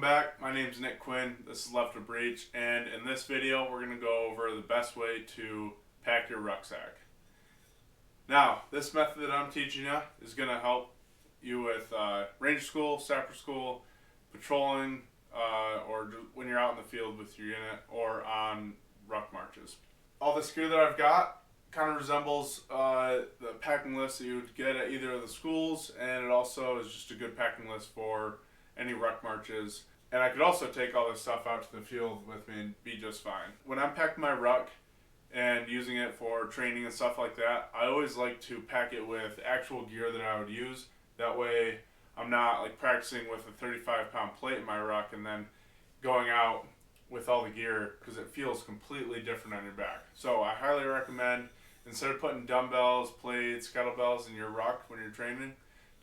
Welcome back. My name is Nick Quinn. This is Left of Breach, and in this video we're going to go over the best way to pack your rucksack. Now, this method that I'm teaching you is going to help you with ranger school, sapper school, patrolling, or when you're out in the field with your unit, or on ruck marches. All this gear that I've got kind of resembles the packing list that you would get at either of the schools, and it also is just a good packing list for any ruck marches. And I could also take all this stuff out to the field with me and be just fine. When I'm packing my ruck and using it for training and stuff like that, I always like to pack it with actual gear that I would use. That way I'm not like practicing with a 35-pound plate in my ruck and then going out with all the gear, because it feels completely different on your back. So I highly recommend, instead of putting dumbbells, plates, kettlebells in your ruck when you're training,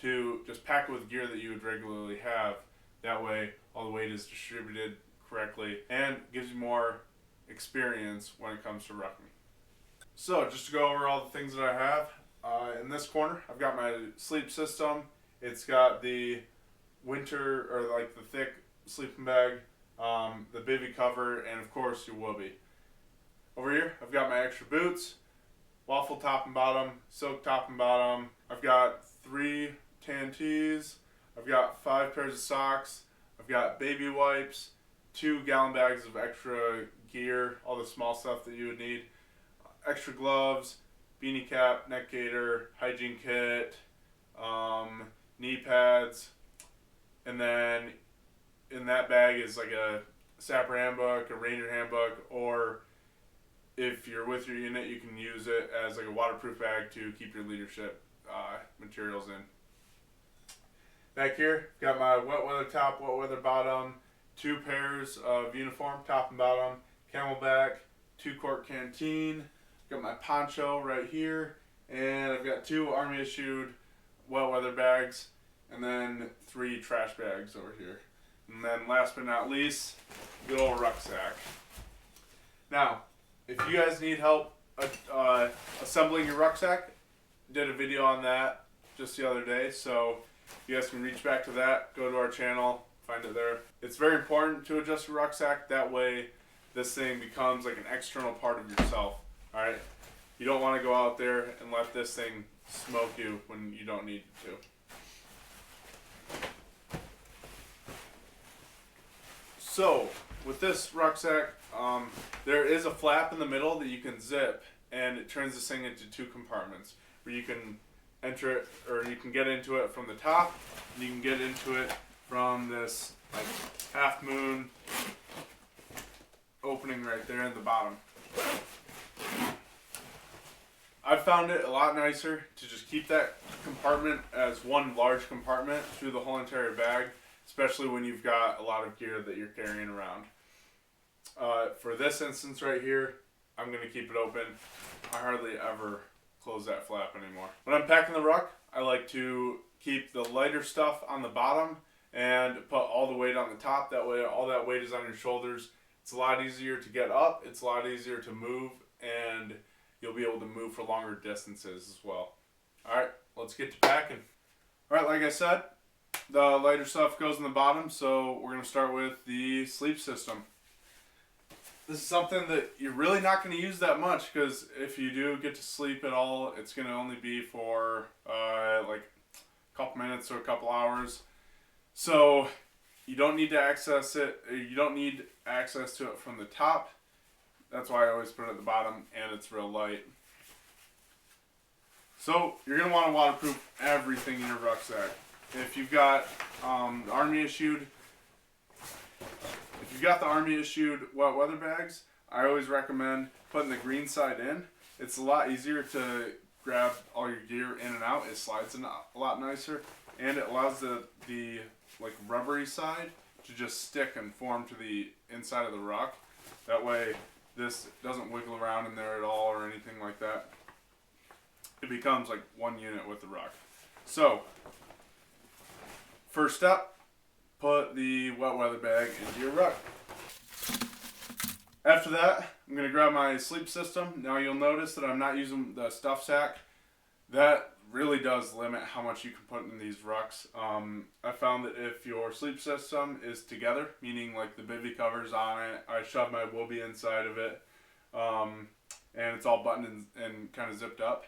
to just pack it with gear that you would regularly have. That way all the weight is distributed correctly and gives you more experience when it comes to rucking. So just to go over all the things that I have, in this corner I've got my sleep system. It's got the winter, or like the thick sleeping bag, the bivy cover, and of course your whoopee. Over here I've got my extra boots, waffle top and bottom, silk top and bottom. I've got 3 tan tees. I've got 5 pairs of socks. I've got baby wipes, 2 gallon bags of extra gear, all the small stuff that you would need, extra gloves, beanie cap, neck gaiter, hygiene kit, knee pads, and then in that bag is like a sapper handbook, a ranger handbook, or if you're with your unit, you can use it as like a waterproof bag to keep your leadership materials in. Back here, got my wet weather top, wet weather bottom, 2 pairs of uniform, top and bottom, camelback, 2-quart canteen, got my poncho right here, and I've got 2 Army issued wet weather bags, and then 3 trash bags over here. And then last but not least, good old rucksack. Now, if you guys need help assembling your rucksack, did a video on that just the other day, so you guys can reach back to that, go to our channel, find it there. It's very important to adjust your rucksack. That way this thing becomes like an external part of yourself. Alright? You don't want to go out there and let this thing smoke you when you don't need it to. So with this rucksack, there is a flap in the middle that you can zip, and it turns this thing into 2 compartments where you can enter it, or you can get into it from the top, and you can get into it from this like half moon opening right there in the bottom. I've found it a lot nicer to just keep that compartment as one large compartment through the whole entire bag, especially when you've got a lot of gear that you're carrying around. For this instance right here, I'm going to keep it open. I hardly ever close that flap anymore. When I'm packing the ruck, I like to keep the lighter stuff on the bottom and put all the weight on the top. That way all that weight is on your shoulders. It's a lot easier to get up, it's a lot easier to move, and you'll be able to move for longer distances as well. Alright, let's get to packing. Alright, like I said, the lighter stuff goes in the bottom, so we're going to start with the sleep system. This is something that you're really not going to use that much, because if you do get to sleep at all, it's going to only be for like a couple minutes or a couple hours. So you don't need to access it. You don't need access to it from the top. That's why I always put it at the bottom, and it's real light. So you're going to want to waterproof everything in your rucksack. If you've got the Army issued wet weather bags, I always recommend putting the green side in. It's a lot easier to grab all your gear in and out. It slides in a lot nicer, and it allows the like rubbery side to just stick and form to the inside of the ruck. That way this doesn't wiggle around in there at all or anything like that. It becomes like one unit with the ruck. So first step, put the wet weather bag into your ruck. After that, I'm going to grab my sleep system. Now you'll notice that I'm not using the stuff sack. That really does limit how much you can put in these rucks. I found that if your sleep system is together, meaning like the bivy cover's on it, I shove my whoopee inside of it, and it's all buttoned and kind of zipped up,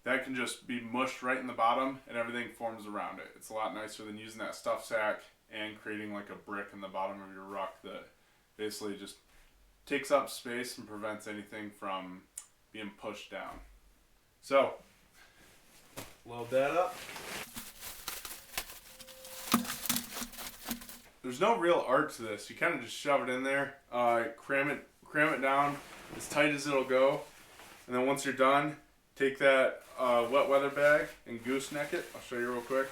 that can just be mushed right in the bottom and everything forms around it. It's a lot nicer than using that stuff sack and creating like a brick in the bottom of your ruck that basically just takes up space and prevents anything from being pushed down. So, load that up. There's no real art to this. You kind of just shove it in there, cram it down as tight as it'll go, and then once you're done, take that wet weather bag and gooseneck it. I'll show you real quick.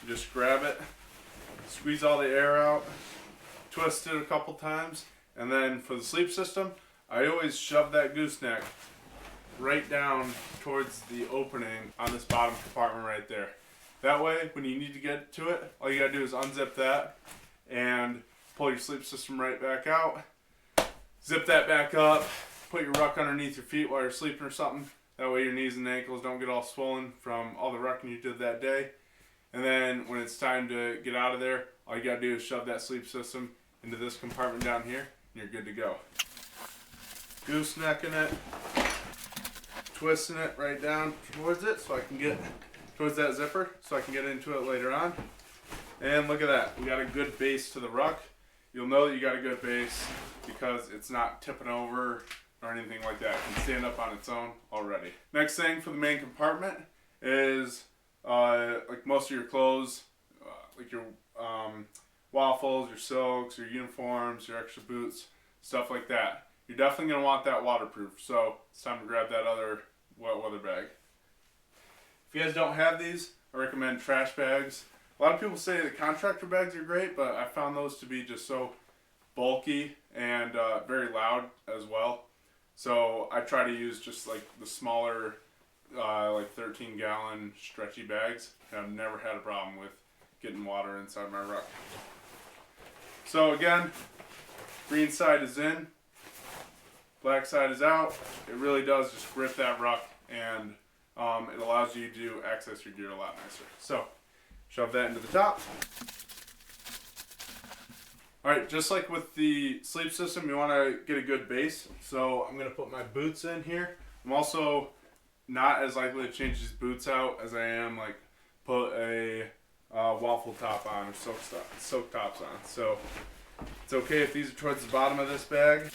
You just grab it, squeeze all the air out, twist it a couple times, and then for the sleep system, I always shove that gooseneck right down towards the opening on this bottom compartment right there. That way, when you need to get to it, all you gotta do is unzip that and pull your sleep system right back out. Zip that back up, put your ruck underneath your feet while you're sleeping or something. That way your knees and ankles don't get all swollen from all the rucking you did that day. And then when it's time to get out of there, all you gotta do is shove that sleep system into this compartment down here, and you're good to go. Goosenecking it, twisting it right down towards it so I can get towards that zipper so I can get into it later on. And look at that, we got a good base to the ruck. You'll know that you got a good base because it's not tipping over or anything like that. It can stand up on its own already. Next thing for the main compartment is like most of your clothes, like your waffles, your silks, your uniforms, your extra boots, stuff like that. You're definitely going to want that waterproof, so it's time to grab that other wet weather bag. If you guys don't have these, I recommend trash bags. A lot of people say the contractor bags are great, but I found those to be just so bulky and very loud as well. So I try to use just like the smaller, like 13-gallon stretchy bags, and I've never had a problem with getting water inside my ruck. So again, green side is in, black side is out. It really does just grip that ruck, and it allows you to access your gear a lot nicer. So shove that into the top. Alright, just like with the sleep system, you want to get a good base. So I'm going to put my boots in here. I'm also not as likely to change these boots out as I am like put a waffle top on or soak tops on. So it's okay if these are towards the bottom of this bag.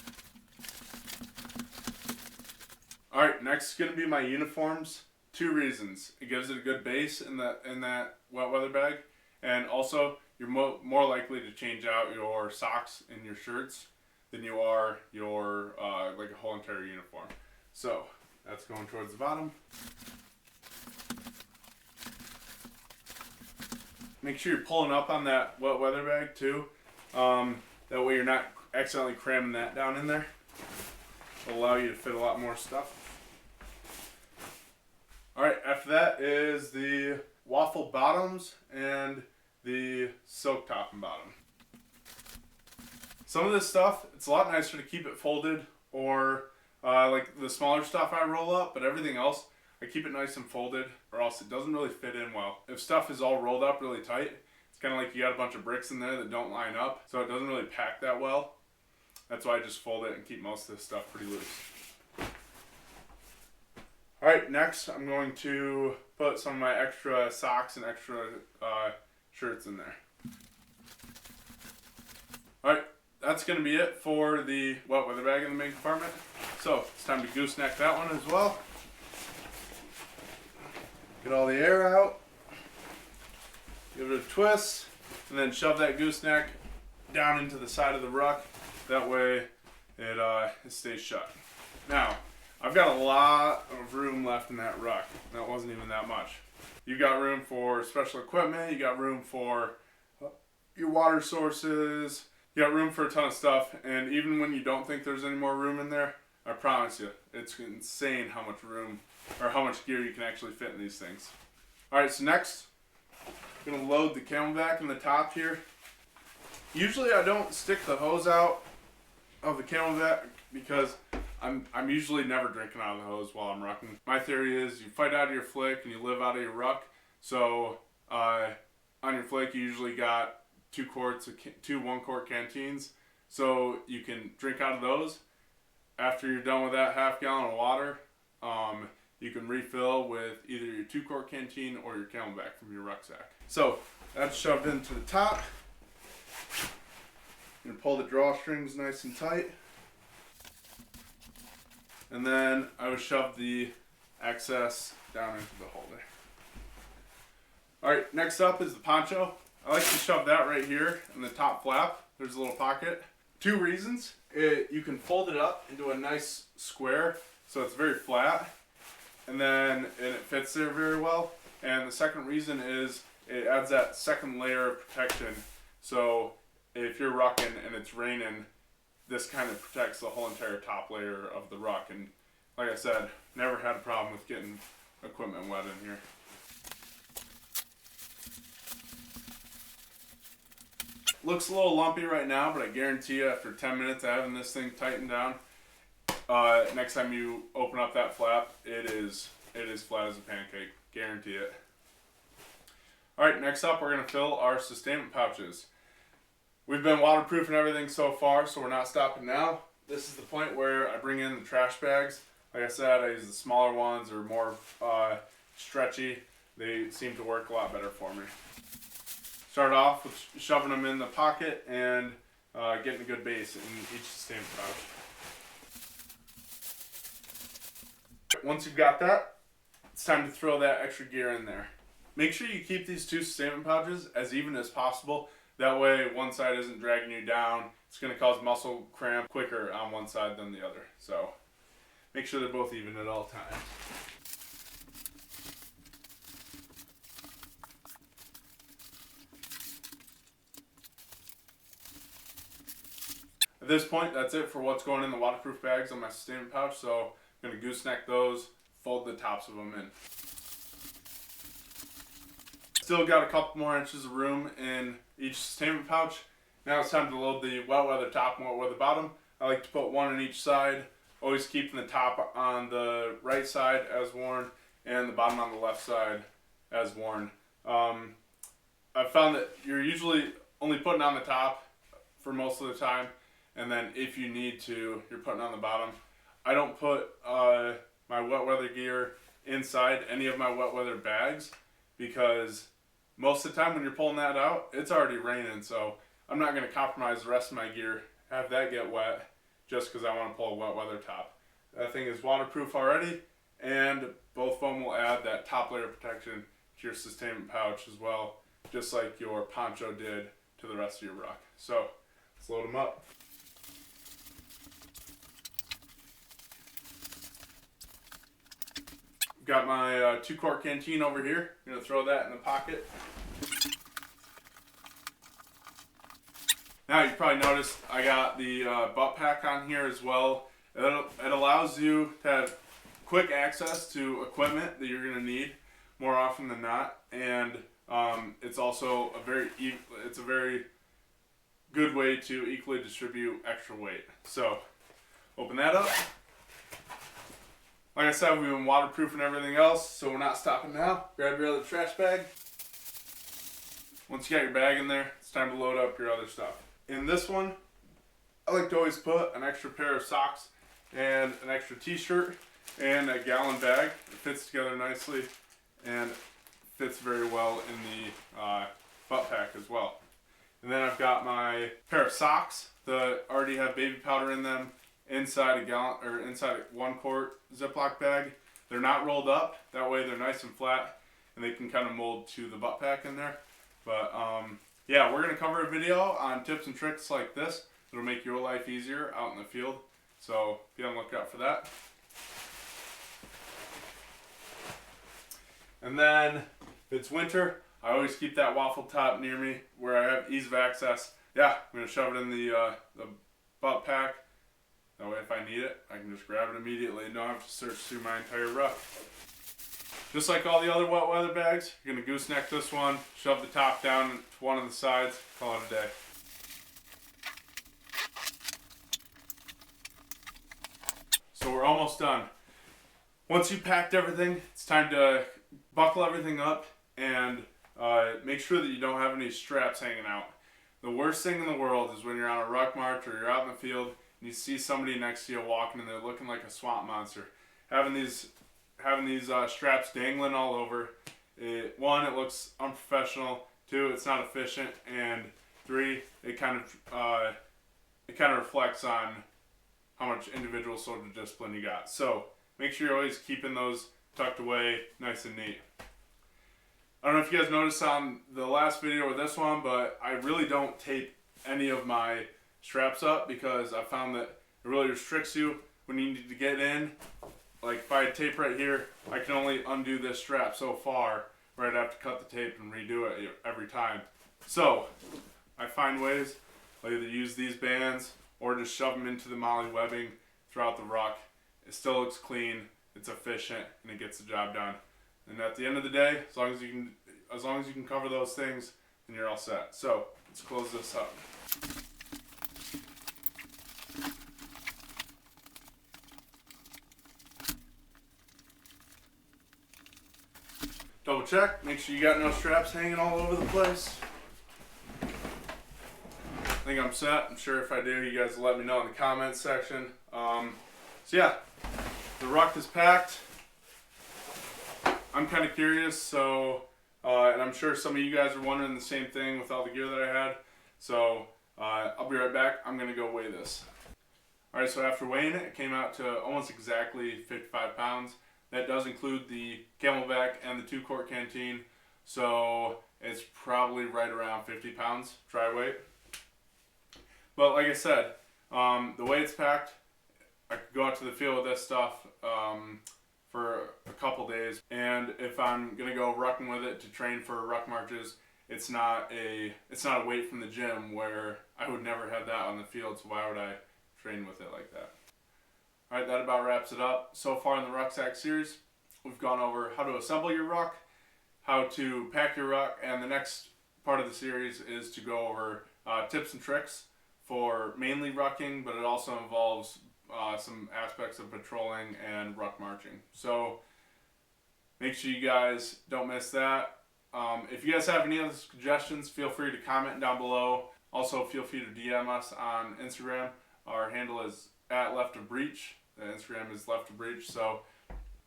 Alright, next is going to be my uniforms. 2 reasons. It gives it a good base in that wet weather bag, and also you're more likely to change out your socks and your shirts than you are your like a whole entire uniform. So that's going towards the bottom. Make sure you're pulling up on that wet weather bag too. That way you're not accidentally cramming that down in there. It'll allow you to fit a lot more stuff. Alright, after that is the waffle bottoms and the silk top and bottom. Some of this stuff, it's a lot nicer to keep it folded, or like the smaller stuff I roll up, but everything else I keep it nice and folded, or else it doesn't really fit in well. If stuff is all rolled up really tight, it's kind of like you got a bunch of bricks in there that don't line up, so it doesn't really pack that well. That's why I just fold it and keep most of this stuff pretty loose. Alright, next I'm going to put some of my extra socks and extra shirts in there. Alright, that's going to be it for the wet weather bag in the main compartment. So, it's time to gooseneck that one as well. Get all the air out. Give it a twist, and then shove that gooseneck down into the side of the ruck. That way it stays shut. Now, I've got a lot of room left in that ruck. That wasn't even that much. You got room for special equipment, you got room for your water sources, you got room for a ton of stuff, and even when you don't think there's any more room in there, I promise you, it's insane how much room, or how much gear you can actually fit in these things. Alright, so next, I'm going to load the camelback in the top here. Usually I don't stick the hose out of the camelback because I'm usually never drinking out of the hose while I'm rucking. My theory is you fight out of your flick and you live out of your ruck. So on your flick you usually got two 1-quart canteens. So you can drink out of those. After you're done with that half gallon of water, you can refill with either your 2-quart canteen or your Camelback from your rucksack. So that's shoved into the top. You're gonna pull the drawstrings nice and tight. And then I would shove the excess down into the holder. Alright, next up is the poncho. I like to shove that right here in the top flap. There's a little pocket. 2 reasons. You can fold it up into a nice square so it's very flat, and it fits there very well. And the second reason is it adds that second layer of protection. So if you're rucking and it's raining, this kind of protects the whole entire top layer of the ruck. And like I said, never had a problem with getting equipment wet in here. Looks a little lumpy right now, but I guarantee you after 10 minutes of having this thing tightened down, next time you open up that flap, it is flat as a pancake. Guarantee it. Alright, next up we're going to fill our Sustainment pouches. We've been waterproofing everything so far, so we're not stopping now. This is the point where I bring in the trash bags. Like I said, I use the smaller ones. They're more stretchy. They seem to work a lot better for me. Start off with shoving them in the pocket and getting a good base in each Sustainment pouch. Once you've got that, it's time to throw that extra gear in there. Make sure you keep these 2 Sustainment pouches as even as possible. That way one side isn't dragging you down. It's going to cause muscle cramp quicker on one side than the other. So make sure they're both even at all times. At this point, that's it for what's going in the waterproof bags on my Sustainment pouch. So I'm going to gooseneck those, fold the tops of them in. Still got a couple more inches of room in each Sustainment pouch. Now it's time to load the wet weather top and wet weather bottom. I like to put one on each side, always keeping the top on the right side as worn and the bottom on the left side as worn. I've found that you're usually only putting on the top for most of the time, and then if you need to, you're putting on the bottom. I don't put my wet weather gear inside any of my wet weather bags because most of the time when you're pulling that out, it's already raining, so I'm not going to compromise the rest of my gear, have that get wet, just because I want to pull a wet weather top. That thing is waterproof already, and both of them will add that top layer of protection to your Sustainment pouch as well, just like your poncho did to the rest of your ruck. So, let's load them up. Got my 2-quart canteen over here. I'm going to throw that in the pocket. Now you probably noticed I got the butt pack on here as well. It allows you to have quick access to equipment that you're going to need more often than not, and it's also a very good way to equally distribute extra weight. So open that up. Like I said, we've been waterproofing everything else, so we're not stopping now. Grab your other trash bag. Once you got your bag in there, it's time to load up your other stuff. In this one, I like to always put an extra pair of socks and an extra t-shirt and a gallon bag. It fits together nicely and fits very well in the butt pack as well. And then I've got my pair of socks that already have baby powder in them inside a 1-quart Ziploc bag. They're not rolled up. That way they're nice and flat and they can kind of mold to the butt pack in there. But yeah, we're going to cover a video on tips and tricks like this that'll make your life easier out in the field. So be on the lookout for that. And then if it's winter, I always keep that waffle top near me where I have ease of access. Yeah, I'm going to shove it in the butt pack. That way if I need it, I can just grab it immediately and don't have to search through my entire ruck. Just like all the other wet weather bags, you're going to gooseneck this one, shove the top down to one of the sides, call it a day. So we're almost done. Once you packed everything, it's time to buckle everything up and make sure that you don't have any straps hanging out. The worst thing in the world is when you're on a ruck march or you're out in the field and you see somebody next to you walking and they're looking like a swamp monster. Having these straps dangling all over, one, it looks unprofessional. Two, it's not efficient, and three, it kind of reflects on how much individual soldier discipline you got. So make sure you're always keeping those tucked away nice and neat. I don't know if you guys noticed on the last video or this one, but I really don't tape any of my straps up because I found that it really restricts you when you need to get in. Like if I had tape right here, I can only undo this strap so far where I'd have to cut the tape and redo it every time. So I find ways, I'll either use these bands or just shove them into the molly webbing throughout the ruck. It still looks clean, it's efficient, and it gets the job done. And at the end of the day, as long as you can cover those things, then you're all set. So let's close this up. Double check, make sure you got no straps hanging all over the place. I think I'm set. I'm sure if I do, you guys will let me know in the comments section. So yeah, the ruck is packed. I'm kind of curious, so and I'm sure some of you guys are wondering the same thing with all the gear that I had. So I'll be right back. I'm gonna go weigh this. All right, so after weighing it, it came out to almost exactly 55 pounds. That does include the Camelback and the 2-quart canteen, so it's probably right around 50 pounds dry weight. But like I said, the way it's packed, I could go out to the field with this stuff for a couple days, and if I'm gonna go rucking with it to train for ruck marches, it's not a weight from the gym where I would never have that on the field. So why would I train with it like that? All right, that about wraps it up. So far in the Rucksack series, we've gone over how to assemble your ruck, how to pack your ruck, and the next part of the series is to go over tips and tricks for mainly rucking, but it also involves some aspects of patrolling and ruck marching. So make sure you guys don't miss that. If you guys have any other suggestions, feel free to comment down below. Also, feel free to DM us on Instagram. Our handle is @leftofbreach. The Instagram is leftofbreach. So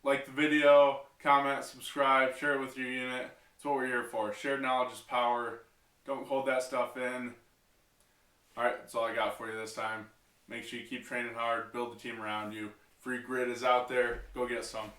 like the video, comment, subscribe, share it with your unit. That's what we're here for. Shared knowledge is power. Don't hold that stuff in. Alright, that's all I got for you this time. Make sure you keep training hard, build the team around you. Free grit is out there. Go get some.